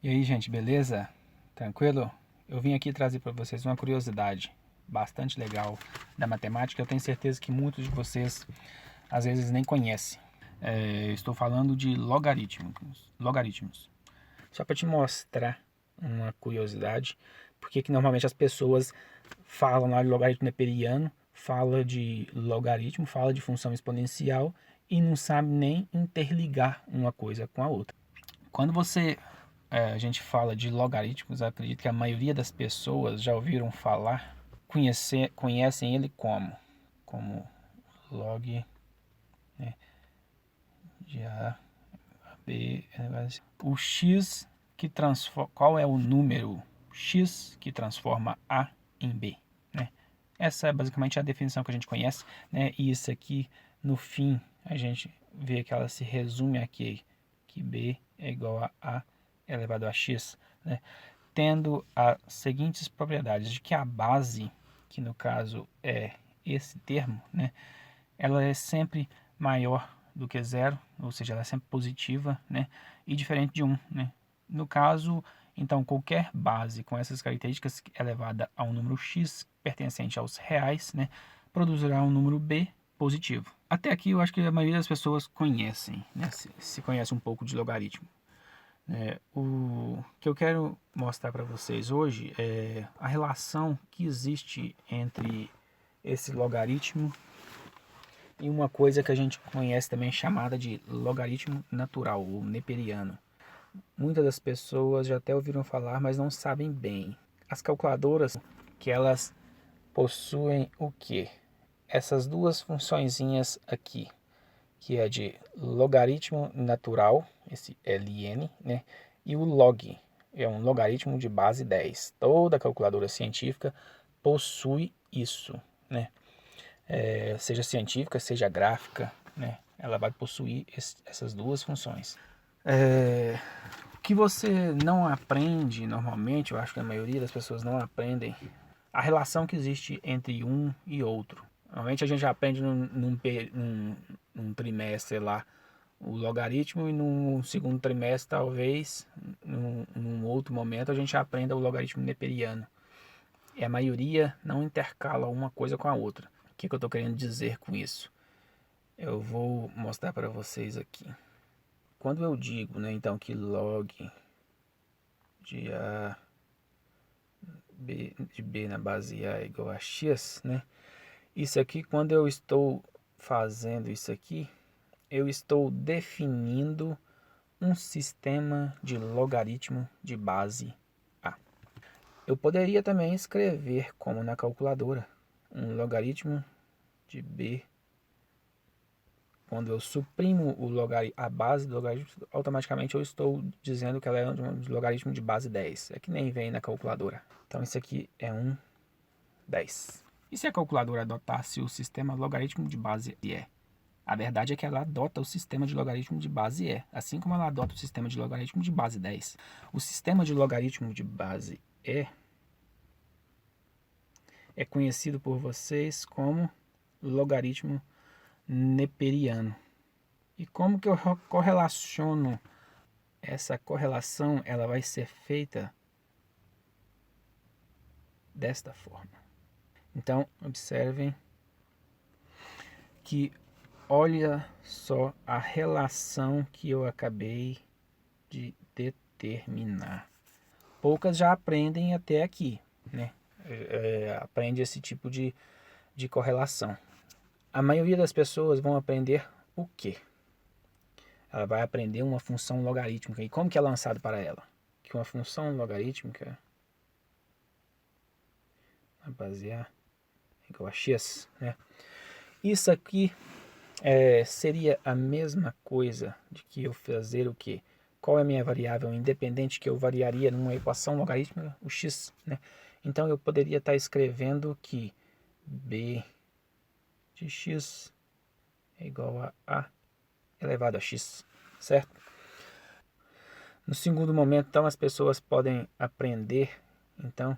E aí, gente, beleza? Tranquilo? Eu vim aqui trazer para vocês uma curiosidade bastante legal da matemática. Eu tenho certeza que muitos de vocês às vezes nem conhecem. Estou falando de logaritmos. Só para te mostrar uma curiosidade, porque que normalmente as pessoas falam lá de logaritmo neperiano, fala de logaritmo, fala de função exponencial e não sabe nem interligar uma coisa com a outra. Quando a gente fala de logaritmos, eu acredito que a maioria das pessoas já ouviram falar, conhecem ele como log, né, de A, B, o x que transforma, qual é o número x que transforma A em B, né? Essa é basicamente a definição que a gente conhece, né? E isso aqui, no fim, a gente vê que ela se resume aqui, que B é igual a elevado a x, né? Tendo as seguintes propriedades, de que a base, que no caso é esse termo, né? Ela é sempre maior do que zero, ou seja, ela é sempre positiva, né? E diferente de 1, né? No caso, então, qualquer base com essas características elevada a um número x pertencente aos reais, né, produzirá um número b positivo. Até aqui eu acho que a maioria das pessoas conhecem, né, se conhece um pouco de logaritmo. O que eu quero mostrar para vocês hoje é a relação que existe entre esse logaritmo e uma coisa que a gente conhece também chamada de logaritmo natural, ou neperiano. Muitas das pessoas já até ouviram falar, mas não sabem bem. As calculadoras, que elas possuem o quê? Essas duas funçõezinhas aqui, que é de logaritmo natural, esse ln, né? E o log, é um logaritmo de base 10. Toda calculadora científica possui isso, né? Seja científica, seja gráfica, né? Ela vai possuir essas duas funções. O que você não aprende normalmente, eu acho que a maioria das pessoas não aprendem, a relação que existe entre um e outro. Normalmente a gente aprende num trimestre lá o logaritmo e num segundo trimestre, talvez, num outro momento, a gente aprenda o logaritmo neperiano. E a maioria não intercala uma coisa com a outra. O que eu estou querendo dizer com isso? Eu vou mostrar para vocês aqui. Quando eu digo, né, então, que log de A de B na base A é igual a x, né? Isso aqui, quando eu estou fazendo isso aqui, eu estou definindo um sistema de logaritmo de base A. Eu poderia também escrever, como na calculadora, um logaritmo de B. Quando eu suprimo a base do logaritmo, automaticamente eu estou dizendo que ela é um logaritmo de base 10. É que nem vem na calculadora. Então isso aqui é um 10. E se a calculadora adotasse o sistema logaritmo de base E? A verdade é que ela adota o sistema de logaritmo de base E, assim como ela adota o sistema de logaritmo de base 10. O sistema de logaritmo de base E é conhecido por vocês como logaritmo neperiano. E como que eu correlaciono essa correlação? Ela vai ser feita desta forma. Então, observem que olha só a relação que eu acabei de determinar. Poucas já aprendem até aqui, né? Aprende esse tipo de correlação. A maioria das pessoas vão aprender o quê? Ela vai aprender uma função logarítmica. E como que é lançado para ela? Que uma função logarítmica a base A igual a x, né? Isso aqui seria a mesma coisa de que eu fazer o quê? Qual é a minha variável independente que eu variaria numa equação logarítmica? O x, né? Então eu poderia estar escrevendo que b de x é igual a elevado a x, certo? No segundo momento, então, as pessoas podem aprender, então,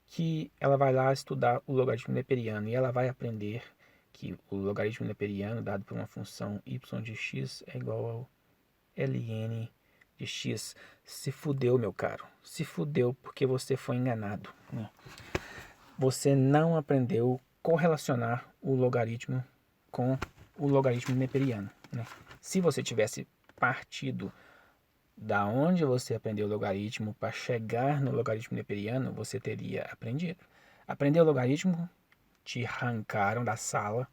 que ela vai lá estudar o logaritmo neperiano e ela vai aprender que o logaritmo neperiano dado por uma função y de x é igual ao ln de x. Se fudeu, meu caro. Se fudeu porque você foi enganado, né? Você não aprendeu correlacionar o logaritmo com o logaritmo neperiano, né? Se você tivesse partido da onde você aprendeu o logaritmo para chegar no logaritmo neperiano, você teria aprendido. Aprendeu o logaritmo, te arrancaram da sala,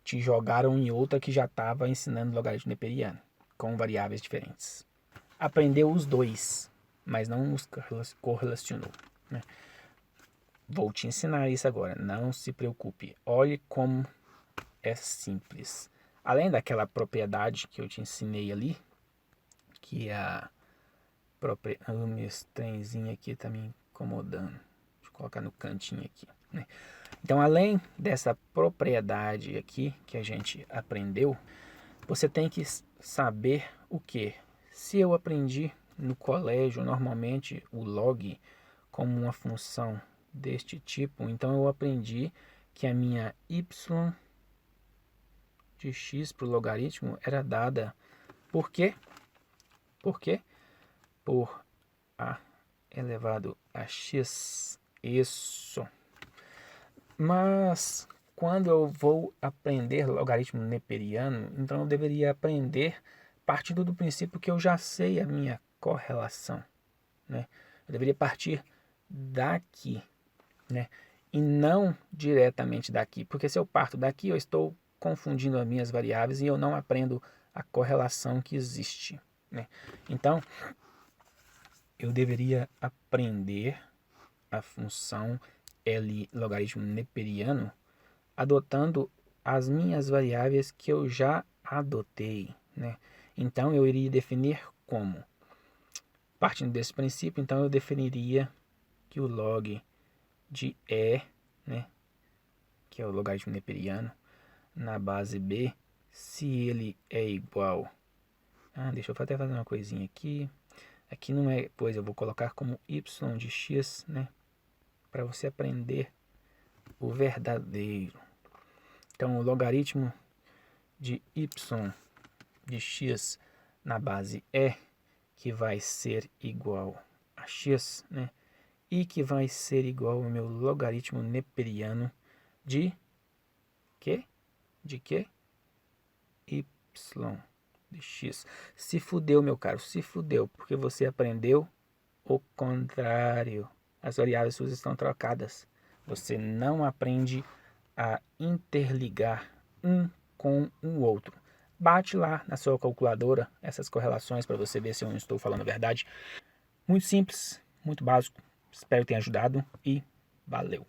te jogaram em outra que já estava ensinando logaritmo neperiano, com variáveis diferentes. Aprendeu os dois, mas não os correlacionou, né? Vou te ensinar isso agora, não se preocupe. Olhe como é simples. Além daquela propriedade que eu te ensinei ali, que é a propriedade... O meu trenzinho aqui está me incomodando. Deixa eu colocar no cantinho aqui, né? Então, além dessa propriedade aqui que a gente aprendeu, você tem que saber o que? Se eu aprendi no colégio, normalmente, o log como uma função deste tipo, então eu aprendi que a minha y de x para o logaritmo era dada por quê? Por quê? Por a elevado a x. Isso. Mas quando eu vou aprender logaritmo neperiano, então eu deveria aprender partindo do princípio que eu já sei a minha correlação, né? Eu deveria partir daqui, né? E não diretamente daqui, porque se eu parto daqui, eu estou confundindo as minhas variáveis e eu não aprendo a correlação que existe, né? Então, eu deveria aprender a função L logaritmo neperiano adotando as minhas variáveis que eu já adotei, né? Então, eu iria definir como? Partindo desse princípio, então eu definiria que o log de E, né, que é o logaritmo neperiano, na base B, se ele é igual... deixa eu até fazer uma coisinha aqui. Aqui não é, pois eu vou colocar como y de x, né, para você aprender o verdadeiro. Então, o logaritmo de y de x na base E, que vai ser igual a x, né, e que vai ser igual ao meu logaritmo neperiano de quê? De quê? Y de x. Se fudeu, meu caro, se fudeu, porque você aprendeu o contrário. As variáveis suas estão trocadas. Você não aprende a interligar um com o outro. Bate lá na sua calculadora essas correlações para você ver se eu não estou falando a verdade. Muito simples, muito básico. Espero que tenha ajudado e valeu!